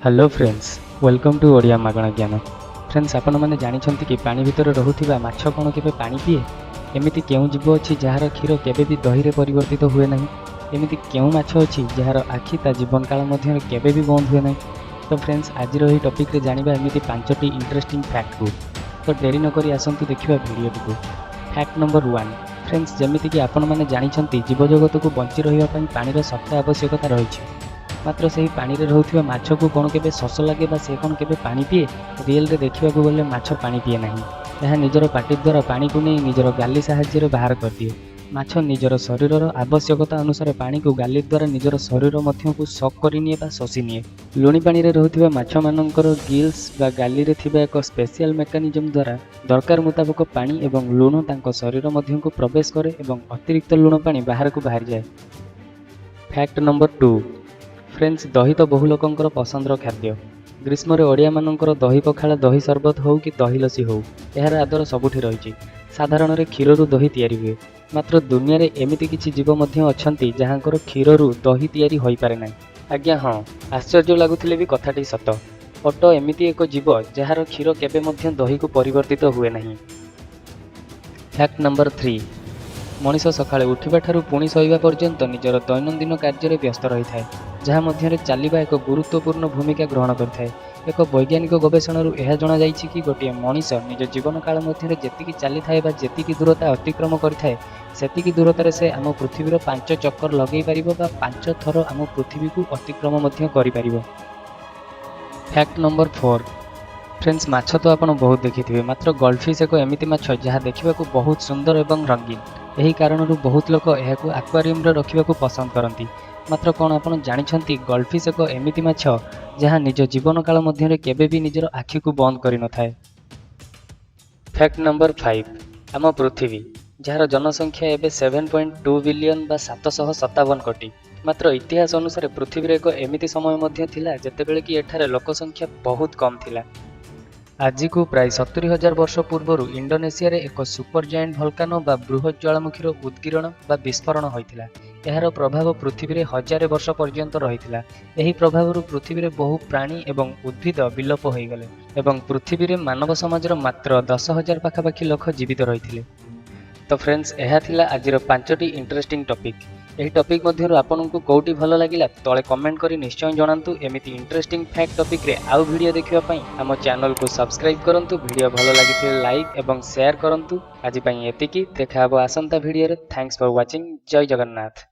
Hello friends, welcome to Odia मागणा ज्ञान। Friends, आपण मैंने जानते कि पानी भितर रहुथिबा माछ कौन केबे पानी पिए? एमिति केउ जीव अछि जार क्षीर केबे भी दही रे परिवर्तित हुए नहीं? एमिति केउ माछ अछि जार आखि ता जीवन काल मध्य केबे भी बंद हुए नहीं? तो फ्रेंड्स, आज रही टॉपिक रे जानिबा एमिति 5टी इंटरेस्टिंग फैक्ट को। तो डेरी न करी आसंतु देखिबा वीडियो को। Fact number 1। फ्रेंड्स, जेमिति कि आपण मैंने जानते जीव जगत को बंची रहिबा पई पानी रो सख्त आवश्यकता रही। मात्र से पानी रे रहउथिबा माछ को कौन केबे शोष लगे बा से कौन केबे पानी पिए? रियल रे देखिबा को गले माछ पानी पिए नहीं। यह निजर पाटी द्वारा पानी को नहीं निजर गाली साहाय्य बाहर कर दिए। माछ निजर शरीर आवश्यकता अनुसार पानी को गाली द्वारा निजर शरीर मध्य को सक करि निए बा शोषि निए। लुणी पानी रे रहउथिबा माछ मानकर गिल्स बा गाली रे थिबा एक स्पेशल मेकानिजम द्वारा दरकार मुताबिक पानी एवं लुण तांको शरीर मध्य को प्रवेश करे एवं अतिरिक्त लुण पानी बाहर को बाहर जाए। Fact number 2। फ्रेंड्स, दही तो बहु लोकंकर पसंदर खाद्य। ग्रीष्म रे ओडिया मानकर दही पखाला दही सरबत हो कि दही लसी हो, यार आदर सबुठी रही। साधारण रे क्षीर रु दही तैयारी हुए। मात्र दुनिया रे एमिति किछि जीव मध्य अछंती जहांकर क्षीर रु दही तैयारी होई पारे नाही। आज्ञा हाँ, आश्चर्य लागुथिले भी कथाटी सत। ओट एमिति एक जीव जार क्षीर केबे मध्य दही को परिवर्तित हुए नहीं। Fact number 3। मनीष सकाळे उठिबा ठारू पुणी शोइबा पर्यंत निजर दैनंदिन कार्य व्यस्त रही थाए, जहाँ मध्य चलवा एक गुरुत्वपूर्ण भूमिका ग्रहण करथाए। एक वैज्ञानिक गवेषणारू यह जना जाइछि कि गोटे मनीष निज जीवन काल मध्य जेतिकी चली थाए बा जेतिकी दूरता अतिक्रम करथाए सेतिकी दूरतार से आम पृथ्वीर 5 चक्कर लगे पारिबो बा 5 थर आम पृथ्वी को अतिक्रम मध्य करि पारिबो। Fact number 4। फ्रेंड्स, माछ तो आपण बहुत देखिथिबे, मात्र गोल्डफिश एक एमिति माछ जहाँ देखा बहुत सुंदर एवं रंगीन। यही कारणरू बहुत लोक यह आक्वारियम रे रखिबाकू पसंद करती। मात्र कौन आपण जानिछंती गोल्डफिश एक एमिति माछ जहाँ निज जीवन काल मध्य केबे भी निजर आखि को बंद करि न थाए। Fact number 5। आम पृथ्वी जार जनसंख्या एबे 7.2 बिलियन बा 757 कोटी। मात्र इतिहास अनुसार पृथ्वी रे एक एमिति समय मध्य थिला जेतेबेले कि एठारे लोक संख्या बहुत कम थिला। आज को प्राय 70,000 वर्ष पूर्व इंडोनेशिया रे एक सुपर जायंट भल्कानो बा बृहत ज्वालामुखीर उद्गीरण बा विस्फोरण होइथिला। एहार प्रभाव पृथ्वी रे हजार वर्ष पर्यंत रहिथिला। एही प्रभावरू पृथ्वी रे बहु प्राणी एवं उद्भिद विलोप होई गले एवं पृथ्वी रे मानव समाजर मात्र 10,000 पाखापाखि लोक जीवित रहिथिले। तो फ्रेंड्स, यह थिला आजिर 5टी इंटरेस्टिंग टॉपिक। यही टॉपिक मध्यरु आपनकु कोउटी भलो लागिला तळे कमेंट करी निश्चय जणांतु। एमिति इंटरेस्टिंग फैक्ट टॉपिक रे आउ वीडियो देखिबा पई हम चैनल को सब्सक्राइब करंतु। वीडियो भलो लागिथिले लाइक एवं शेयर करंतु। आजि पई एतिकी, देखा हबो आसंता वीडियो रे। Thanks for watching. जय जगन्नाथ।